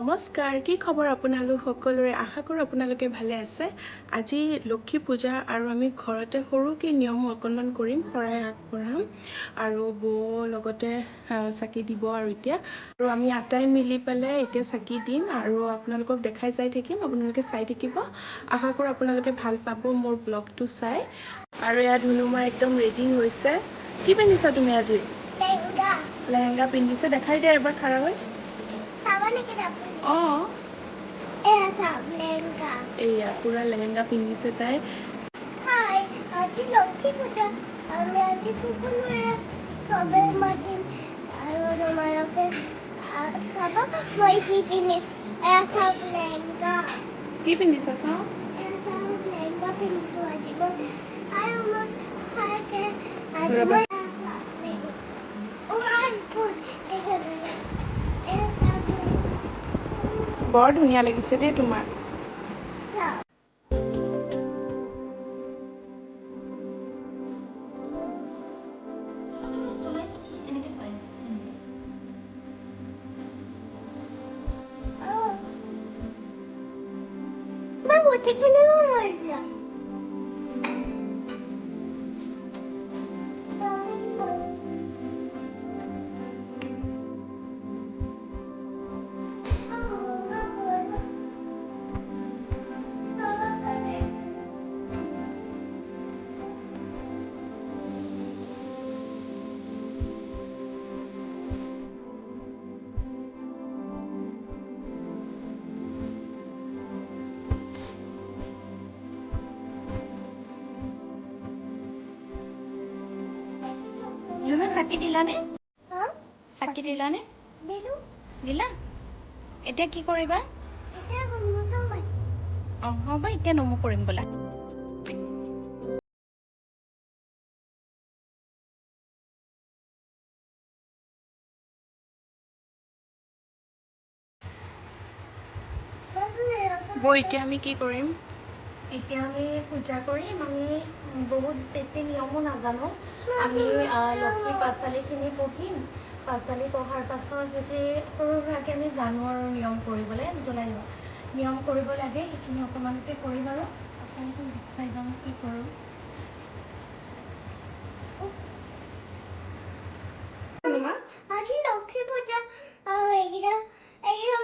নমস্কাৰ, কি খবৰ আপোনালোক সকলোৰে? আশা কৰোঁ আপোনালোকে ভালে আছে। আজি লক্ষী পূজা আৰু আমি ঘৰতে সৰুকৈ নিয়ম অকণমান কৰিম, শৰাই আগবঢ়াম আৰু বৌ লগতে চাকি দিব আৰু আমি আটাই মিলি পেলাই এতিয়া চাকি দিম আৰু আপোনালোকক দেখাই যাই থাকিম। আপোনালোকে চাই থাকিব। আশা কৰোঁ আপোনালোকে ভাল পাব মোৰ ব্লগটো চাই। আৰু এয়া ধুনুমা একদম ৰেডি হৈছে। কি পিন্ধিছা তুমি আজি? লেহেংগা পিন্ধিছে। দেখাই দিয়া এবাৰ খাৰা হৈ। অঁ, এয়া পুৰা লেহেংগা পিন্ধিছে তাই। আজি লক্ষী পূজা আমি আজি সকলোৱে চবে মাতিম আৰু তোমালোকে চাবা মই কি পিন্ধিছো। চাওক লেহেংগা। কি পিন্ধিছা চাওঁ? চাওক লেহেংগা পিন্ধিছো আজি মই আৰু মই ভালকে আজি মই বৰ ধুনীয়া লাগিছে দেই তোমাক। চাকি দিলানে? চাকি দিলানে? দিলা? এতিয়া কি কৰিবা? অঁ হ'ব, এতিয়া নমো কৰিম বোলা। বৌ এতিয়া আমি কি কৰিম? এতিয়া আমি পূজা কৰিম। আমি বহুত বেছি নিয়মো নাজানো। আমি লক্ষী পাঁচালীখিনি পঢ়িম। পাঁচালী পঢ়াৰ পাছত যদি সৰু সুৰাকৈ আমি জানো আৰু নিয়ম কৰিবলৈ জ্বলাই দিব নিয়ম কৰিব লাগে, সেইখিনি অকণমানকৈ কৰিম আৰু আপোনালোকক দেখুৱাই যাওঁ কি কৰোঁ। আজি লক্ষী পূজা আৰু এইকেইটা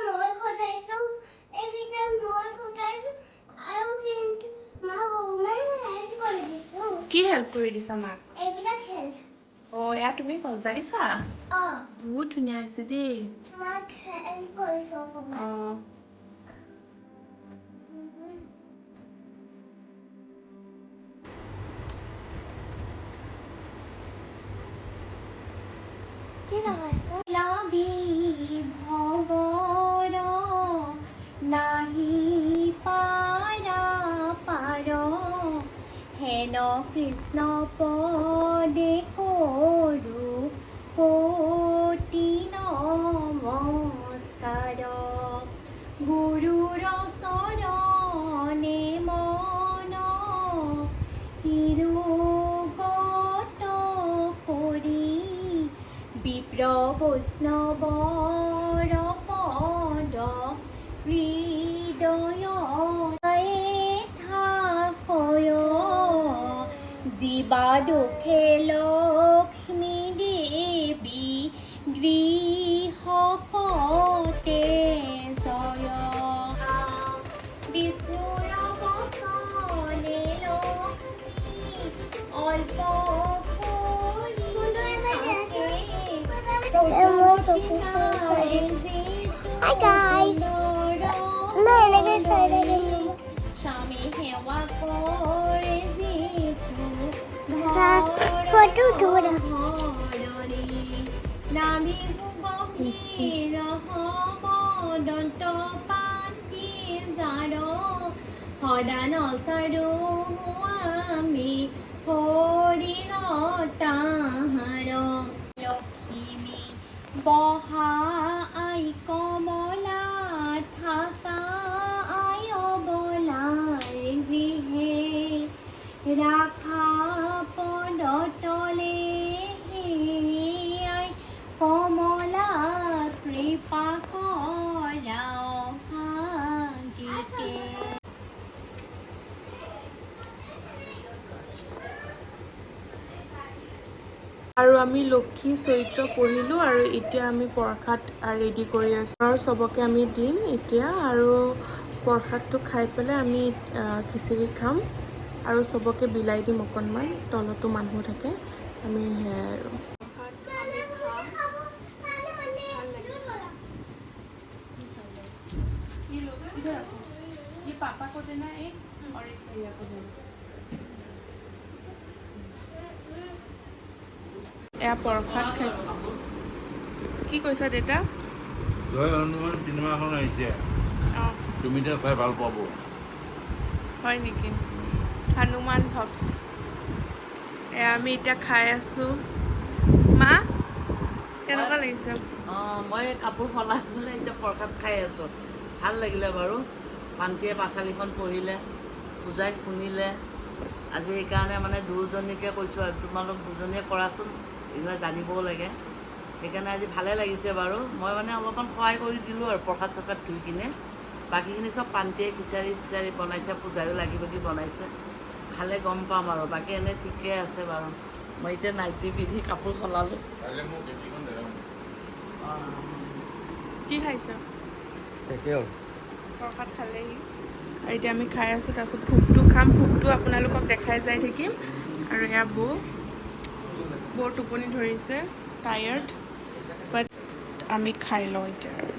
মই সজাইছো, এইকেইটা মই সজাইছো আৰু কিন্তু মই হেল্প কৰি দিছো। কি হেল্প কৰি দিছা মাক? এইবিলাক হেল্প। অঁ, এয়া তুমি সজাইছা? বহুত ধুনীয়া হৈছে দেই। মাক হেল্প কৰিছো। অঁ, কি লগাইছা? লাভি ভৱৰ নাহি পাৰা পাৰ, হেন কৃষ্ণ পদে কৰো কোটি নমস্কাৰ, গুৰুৰ চৰণে মন শিৰোগত কৰি, বিপ্ৰ বৈষ্ণৱৰ পদ হৃদয় থাকয়, জীৱা দুখে লক্ষ্মী দেৱী গৃহকতে জয়, বিষ্ণুৰ বচনে লক্ষ্মী অল্প Hi guys. No, এনেকৈ চাই স্বামী সেৱা কৰে যিটো ফটো ধৰা। নাভি গভীৰ হব দন্ত পাতি জাৰ, সদান চাৰু আমি হৰিণ তাহাৰ, লক্ষ্মী বহা আই কমলা থাকা আই অবলাৰ গৃহে, ৰাখা পদ তলে আই কমলা কৃপা কৰা আৰু আমি লক্ষী চৰিত্ৰ পঢ়িলোঁ আৰু এতিয়া আমি প্ৰসাদ ৰেডি কৰি আছোঁ আৰু চবকে আমি দিম এতিয়া আৰু প্ৰসাদটো খাই পেলাই আমি খিচিৰি খাম আৰু চবকে বিলাই দিম অকণমান তলতো মানুহ থাকে আমি সেয়াই আৰু पापा को देना एक और एक भैया को देना এয়া প্ৰসাদ খাইছোঁ কি কৈছা দেউতা জয় হনুমান চিনেমাখন আহিছে অঁ তুমি এতিয়া চাই ভাল পাব হয় নেকি হনুমান ভক্ত এয়া আমি এতিয়া খাই আছোঁ মা কেনেকুৱা লাগিছে মই কাপোৰ সলাই পেলাই এতিয়া প্ৰসাদ খাই আছোঁ ভাল লাগিলে বাৰু ভান্তিয়ে পাঁচালীখন পঢ়িলে পূজাই শুনিলে আজি সেইকাৰণে মানে দুজনীকে কৈছোঁ আৰু তোমালোক দুজনীয়ে কৰাচোন এইবিলাক জানিবও লাগে সেইকাৰণে আজি ভালে লাগিছে বাৰু মই মানে অলপমান সহায় কৰি দিলোঁ আৰু প্ৰসাদ চসাদ ধুই কিনে বাকীখিনি চব পান্তিয়ে খিচাৰি চিচাৰি বনাইছে পূজায়ো লাগি ভাগি বনাইছে খালে গম পাম আৰু বাকী এনেই ঠিকে আছে বাৰু মই এতিয়া নাইটি পিন্ধি কাপোৰ সলালোঁ কি খাইছ প্ৰসাদ খালেহি আৰু এতিয়া আমি খাই আছোঁ তাৰপিছত ভোগটো খাম ভোগটো আপোনালোকক দেখাই যাই থাকিম আৰু এয়া বৰ টোপনি ধৰিছে টায়াৰ্ড বাট আমি খাই লওঁ এতিয়া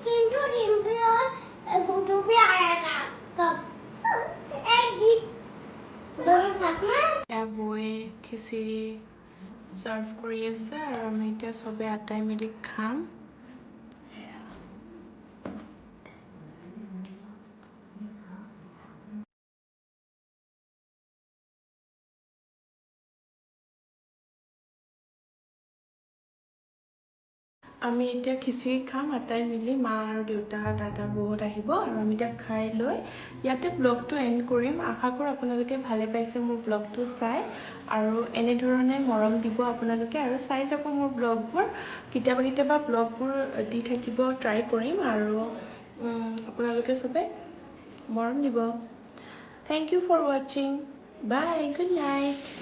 কিন্তু ডিম্পিয়ৰ গুটুবি আয়া था कब एक गीत दोनों साथ में এয়া বৌয়ে খিচিৰি ছাৰ্ভ কৰি আছে আৰু আমি এতিয়া চবে আটাই মেলি খাম আমি এতিয়া খিচিৰি খাম আটাই মিলি মা আৰু দেউতা দাদা বৌহঁত আহিব আৰু আমি এতিয়া খাই লৈ ইয়াতে ব্লগটো এণ্ড কৰিম আশা কৰোঁ আপোনালোকে ভালে পাইছে মোৰ ব্লগটো চাই আৰু এনেধৰণে মৰম দিব আপোনালোকে আৰু চাই যাব মোৰ ব্লগবোৰ কেতিয়াবা ব্লগবোৰ দি থাকিব ট্ৰাই কৰিম আৰু আপোনালোকে চবে মৰম দিব থেংক ইউ ফৰ ৱাচিং বাই গুড নাইট